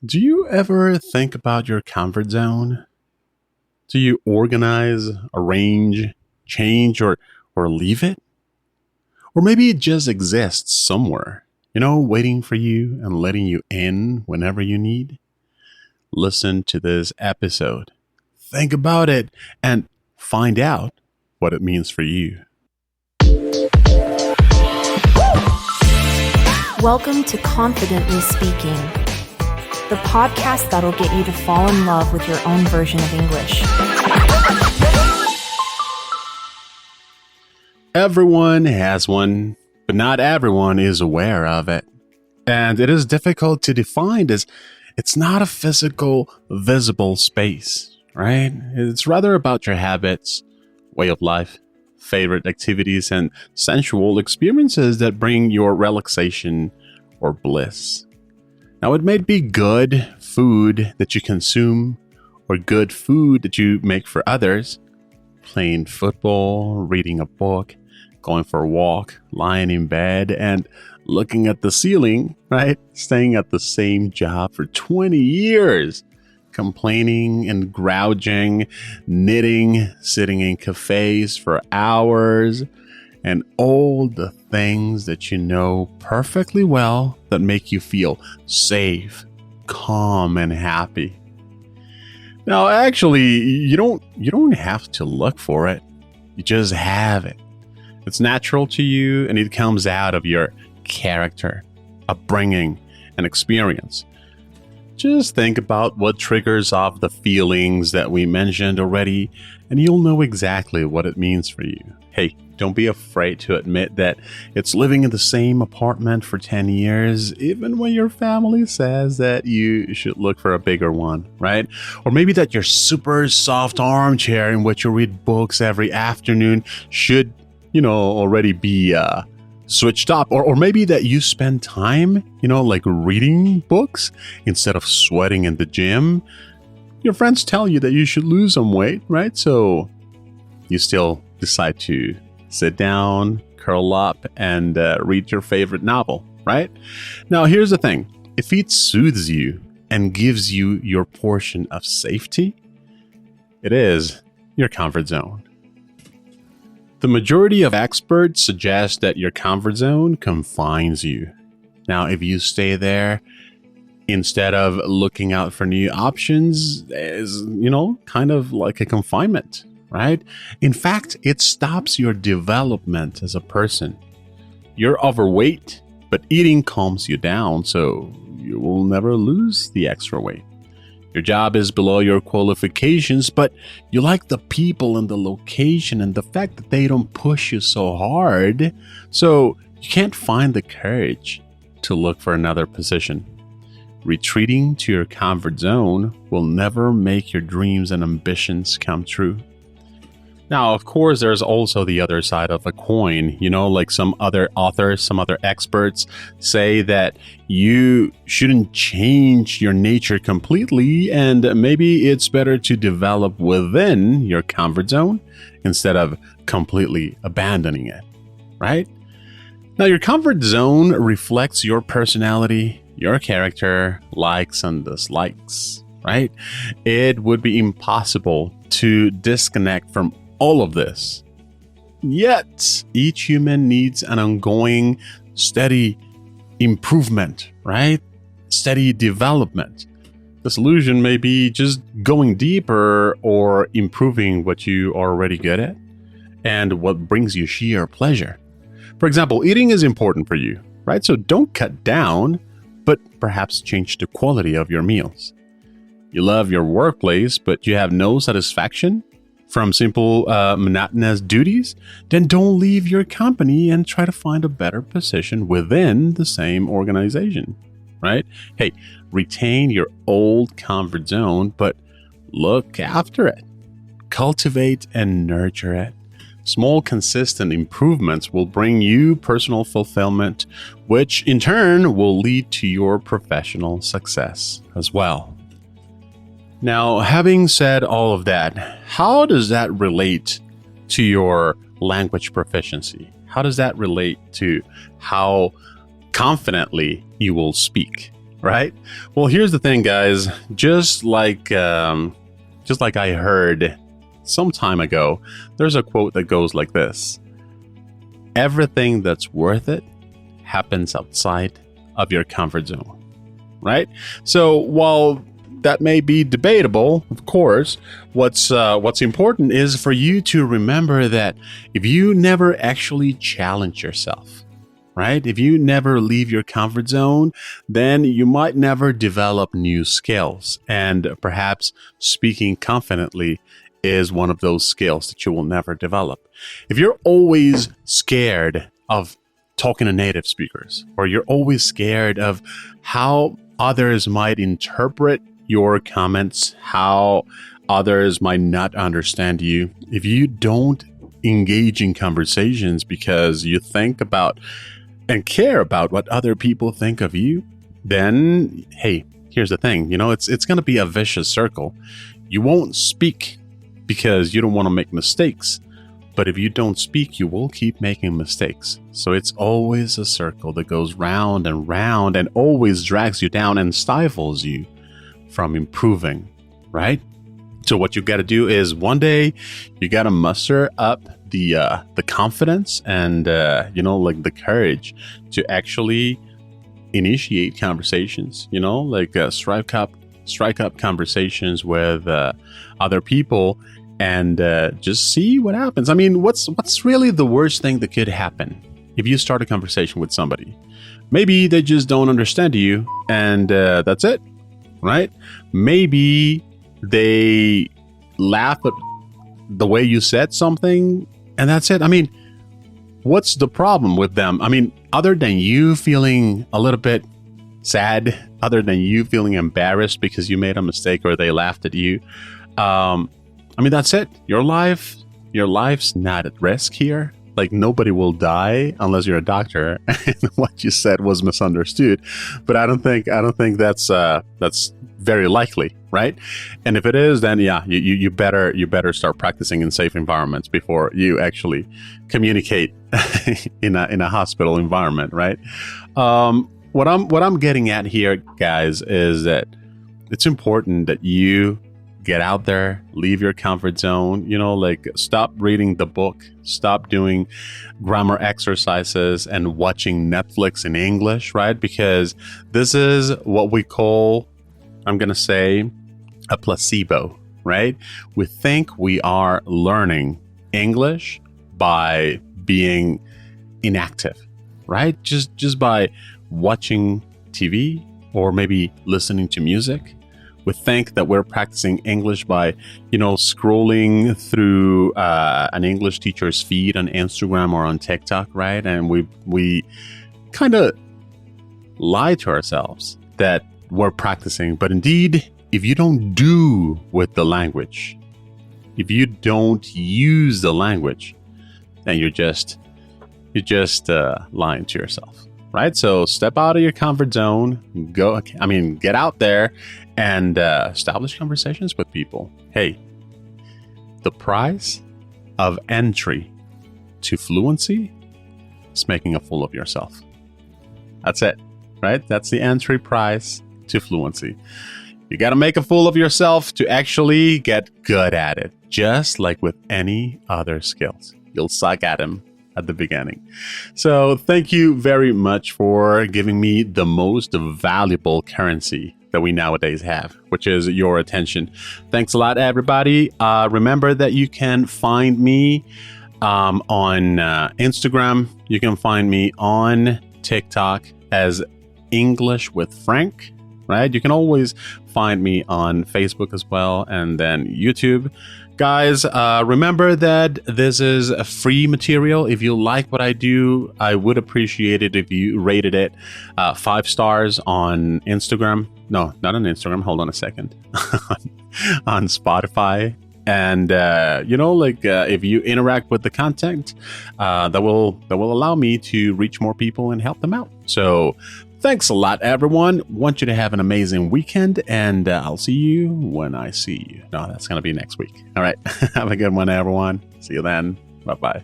Do you ever think about your comfort zone? Do you organize, arrange, change, or leave it? Or maybe it just exists somewhere, waiting for you and letting you in whenever you need? Listen to this episode. Think about it and find out what it means for you. Welcome to Confidently Speaking, the podcast that'll get you to fall in love with your own version of English. Everyone has one, but not everyone is aware of it. And it is difficult to define as it's not a physical, visible space, right? It's rather about your habits, way of life, favorite activities, and sensual experiences that bring your relaxation or bliss. Now, it may be good food that you consume or good food that you make for others, playing football, reading a book, going for a walk, lying in bed, and looking at the ceiling, right? Staying at the same job for 20 years, complaining and grouching, knitting, sitting in cafes for hours, and all the things that you know perfectly well that make you feel safe, calm, and happy. Now, actually, you don't have to look for it. You just have it. It's natural to you, and it comes out of your character, upbringing, and experience. Just think about what triggers off the feelings that we mentioned already, and you'll know exactly what it means for you. Hey, don't be afraid to admit that it's living in the same apartment for 10 years, even when your family says that you should look for a bigger one, right? Or maybe that your super soft armchair in which you read books every afternoon should, already be switched up. Or maybe that you spend time, like reading books instead of sweating in the gym. Your friends tell you that you should lose some weight, right? So you still decide to sit down, curl up, and read your favorite novel, right? Now, here's the thing. If it soothes you and gives you your portion of safety, it is your comfort zone. The majority of experts suggest that your comfort zone confines you. Now, if you stay there instead of looking out for new options, is, kind of like a confinement, right? In fact, it stops your development as a person. You're overweight, but eating calms you down, so you will never lose the extra weight. Your job is below your qualifications, but you like the people and the location and the fact that they don't push you so hard, so you can't find the courage to look for another position. Retreating to your comfort zone will never make your dreams and ambitions come true. Now, of course, there's also the other side of a coin, like some other authors, some other experts say that you shouldn't change your nature completely, and maybe it's better to develop within your comfort zone instead of completely abandoning it, right? Now, your comfort zone reflects your personality, your character, likes and dislikes, right? It would be impossible to disconnect from all of this. Yet, each human needs an ongoing, steady improvement, right? Steady development. The solution may be just going deeper or improving what you are already good at and what brings you sheer pleasure. For example, eating is important for you, right? So don't cut down, but perhaps change the quality of your meals. You love your workplace, but you have no satisfaction from simple monotonous duties, then don't leave your company and try to find a better position within the same organization, right? Hey, retain your old comfort zone, but look after it. Cultivate and nurture it. Small, consistent improvements will bring you personal fulfillment, which in turn will lead to your professional success as well. Now, having said all of that, how does that relate to your language proficiency? How does that relate to how confidently you will speak? right? Well, here's the thing, guys. Just like I heard some time ago, there's a quote that goes like this: everything that's worth it happens outside of your comfort zone, right? So while that may be debatable, of course, what's important is for you to remember that if you never actually challenge yourself, right? If you never leave your comfort zone, then you might never develop new skills. And perhaps speaking confidently is one of those skills that you will never develop. If you're always scared of talking to native speakers, or you're always scared of how others might interpret your comments, how others might not understand you, if you don't engage in conversations because you think about and care about what other people think of you, then, hey, here's the thing, it's going to be a vicious circle. You won't speak because you don't want to make mistakes. But if you don't speak, you will keep making mistakes. So it's always a circle that goes round and always drags you down and stifles you from improving, right? So what you got to do is one day you got to muster up the confidence and the courage to actually initiate conversations. Strike up conversations with other people and just see what happens. I mean, what's really the worst thing that could happen if you start a conversation with somebody? Maybe they just don't understand you, and that's it. Right? Maybe they laugh at the way you said something, and that's it. I mean, what's the problem with them? I mean, other than you feeling a little bit sad, other than you feeling embarrassed because you made a mistake or they laughed at you, I mean, that's it. Your life's not at risk here. Like, nobody will die unless you're a doctor and what you said was misunderstood. But I don't think that's very likely, right? And if it is, then yeah, you better start practicing in safe environments before you actually communicate in a hospital environment, right? What I'm getting at here, guys, is that it's important that you get out there, leave your comfort zone, stop reading the book, stop doing grammar exercises and watching Netflix in English, right? Because this is what we call, I'm going to say, a placebo, right? We think we are learning English by being inactive, right? Just by watching TV or maybe listening to music. We think that we're practicing English by, scrolling through an English teacher's feed on Instagram or on TikTok, right? And we kind of lie to ourselves that we're practicing. But indeed, if you don't do with the language, if you don't use the language, then you're just lying to yourself. Right? So step out of your comfort zone, get out there and establish conversations with people. Hey, the price of entry to fluency is making a fool of yourself. That's it, right? That's the entry price to fluency. You got to make a fool of yourself to actually get good at it, just like with any other skills. You'll suck at them at the beginning. So thank you very much for giving me the most valuable currency that we nowadays have, which is your attention. Thanks a lot, everybody. Remember that you can find me on Instagram. You can find me on TikTok as English with Frank, right? You can always find me on Facebook as well, and then YouTube. Guys, remember that this is a free material. If you like what I do, I would appreciate it if you rated it 5 stars on Instagram. No, not on Instagram. Hold on a second. On Spotify. And, if you interact with the content, that will allow me to reach more people and help them out. So thanks a lot, everyone. Want you to have an amazing weekend, and I'll see you when I see you. No, that's going to be next week. All right. Have a good one, everyone. See you then. Bye-bye.